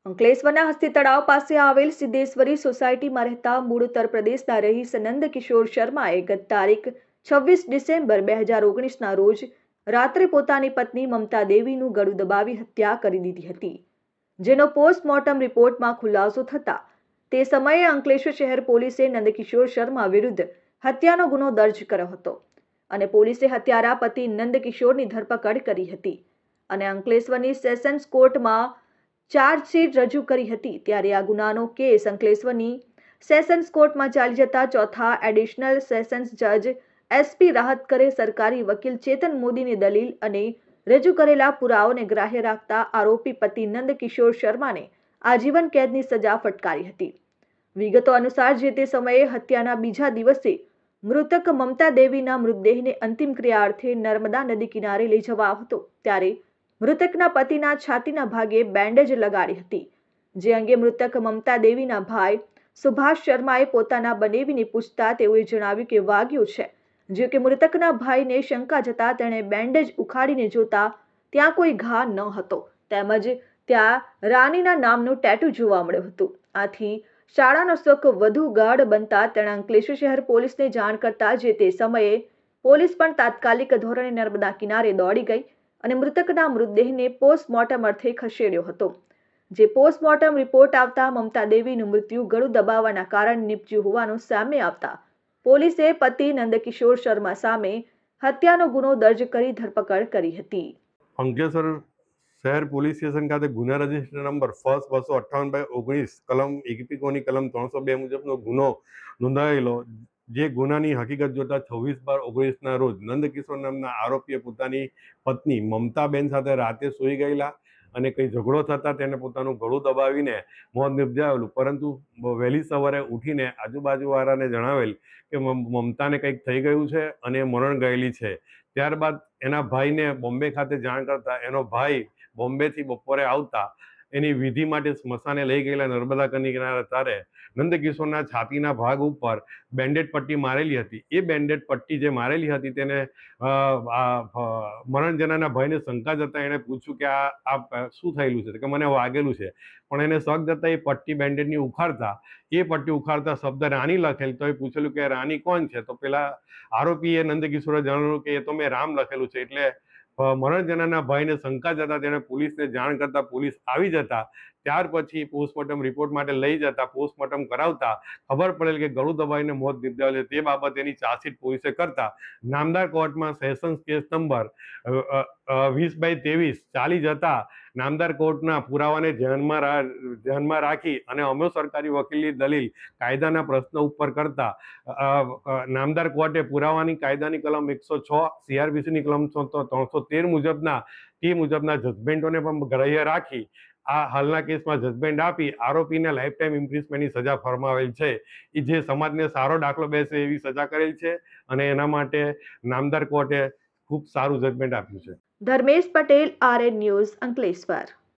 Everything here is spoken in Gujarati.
અંકલેશ્વરના હસ્તી તળાવ પાસે આવેલ સિદ્ધેશ્વરી સોસાયટીમાં રહેતા મૂળ ઉત્તર પ્રદેશના રહીશ નંદકિશોર શર્માએ ગત તારીખ 26 ડિસેમ્બર 2019ના રોજ રાત્રે પોતાની પત્ની મમતા દેવીનું ગળું દબાવી હત્યા કરી દીધી હતી, જેનો પોસ્ટમોર્ટમ રિપોર્ટમાં ખુલાસો થતા તે સમયે અંકલેશ્વર શહેર પોલીસે નંદકિશોર શર્મા વિરુદ્ધ હત્યાનો ગુનો દર્જ કર્યો હતો અને પોલીસે હત્યારા પતિ નંદકિશોરની ધરપકડ કરી હતી અને અંકલેશ્વરની સેશન્સ કોર્ટમાં ચાર્જશીટ રજૂ કરી હતી। ત્યારે આ ગુનાનો કેસ અંકલેશ્વરની સેશન્સ કોર્ટમાં ચાલી જતા ચોથા એડિશનલ સેશન્સ જજ SP રાહતકરે સરકારી વકીલ ચેતન મોદીની દલીલ અને રજૂ કરેલા પુરાવાઓને ગ્રાહ્ય રાખતા આરોપી પતિ નંદકિશોર શર્માને આજીવન કેદની સજા ફટકારી હતી। વિગતો અનુસાર જે તે સમયે હત્યાના બીજા દિવસે મૃતક મમતા દેવીના મૃતદેહને અંતિમ ક્રિયા અર્થે નર્મદા નદી કિનારે લઈ જવાયો હતો, ત્યારે મૃતકના પતિના છાતીના ભાગે બેન્ડેજ લગાડી હતી, જે અંગે મૃતક મમતા દેવીના ભાઈ સુભાષ શર્માએ પોતાના બનેવીને પૂછતા તેઓએ જણાવ્યું કે વાગ્યું છે। જો કે મૃતકના ભાઈને શંકા જતા તેણે બેન્ડેજ ઉખાડીને જોતા ત્યાં કોઈ ઘા ન હતો, તેમજ ત્યાં રાનીના નામનું ટેટુ જોવા મળ્યું હતું। આથી શાળાનો શોખ વધુ ગાઢ બનતા તેણે અંકલેશ્વર શહેર પોલીસને જાણ કરતા જે તે સમયે પોલીસ પણ તાત્કાલિક ધોરણે નર્મદા કિનારે દોડી ગઈ અને મૃતકના મૃતદેહને પોસ્ટમોર્ટમ અર્થે ખસેડ્યો હતો, જે પોસ્ટમોર્ટમ રિપોર્ટ આવતા મમતા દેવીનું મૃત્યુ ગળું દબાવવાના કારણે નીપજ્યું હોવાનું સામે આવતા પોલીસે પતિ નંદકિશોર શર્મા સામે હત્યાનો ગુનો દર્જ કરી ધરપકડ કરી હતી। અંકલેશ્વર શહેર પોલીસ સ્ટેશન ખાતે ગુના રજિસ્ટર નંબર ફર્સ્ટ 258/19 કલમ ઇકપિકોની કલમ 302 મુજબનો ગુનો નોંધાયેલો, જે ગુનાની હકીકત જોતા 26/19ના રોજ નંદકિશોર નામના આરોપીએ પોતાની પત્ની મમતાબેન સાથે રાતે સૂઈ ગયેલા અને કંઈ ઝઘડો થતાં તેને પોતાનું ગળું દબાવીને મોત નિપજાવેલું, પરંતુ વહેલી સવારે ઉઠીને આજુબાજુવાળાને જણાવેલ કે મમતાને કંઈક થઈ ગયું છે અને મરણ ગયેલી છે। ત્યારબાદ એના ભાઈને બોમ્બે ખાતે જાણ કરતા એનો ભાઈ બોમ્બેથી બપોરે આવતા એની વિધિ માટે સ્મશાને લઈ ગયેલા નર્મદા કિનારે તારે નંદકિશોરના છાતીના ભાગ ઉપર બેન્ડેડ પટ્ટી મારેલી હતી। એ બેન્ડેડ પટ્ટી જે મારેલી હતી તેને મરણ જનારના ભાઈને શંકા જતાં એણે પૂછ્યું કે આ શું થયેલું છે, કે મને વાગેલું છે, પણ એને શક જતાં એ પટ્ટી બેન્ડેડની ઉખાડતા શબ્દ રાની લખેલ, તો એ પૂછેલું કે રાની કોણ છે, તો પેલા આરોપીએ નંદકિશોરે જણાવ્યું કે એ તો મેં રામ લખેલું છે। એટલે મરણ જનારના ભાઈને શંકા જતા તેણે પોલીસને જાણ કરતા પોલીસ આવી જતા ત્યાર પછી પોસ્ટમોર્ટમ રિપોર્ટ માટે લઈ જતા પોસ્ટમોર્ટમ કરાવતા ખબર પડેલ કે ગળું દબાવીને મોત નિપજાવેલ છે। તે બાબત એની ચાર્જશીટ પોલીસે કરતા નામદાર કોર્ટમાં સેશન્સ કેસ નંબર 20/23 ચાલી જતા નામદાર કોર્ટના પુરાવાને ધ્યાનમાં રાખી અને અમે સરકારી વકીલની દલીલ કાયદાના પ્રશ્ન ઉપર કરતા નામદાર કોર્ટે પુરાવાની કાયદાની કલમ 106, CRPCની કલમ 313 મુજબના જજમેન્ટોને પણ ગ્રાહ્ય રાખી આ હાલના કેસમાં જજમેન્ટ આપી આરોપીને લાઈફ ટાઈમ ઇમ્પ્રિઝમેન્ટની સજા ફરમાવેલ છે, જે સમાજને સારો દાખલો બેસે એવી સજા કરેલ છે અને એના માટે નામદાર કોર્ટે ખૂબ સારું જજમેન્ટ આપ્યું છે। Dharmesh Patel, RN news, Ankleshwar.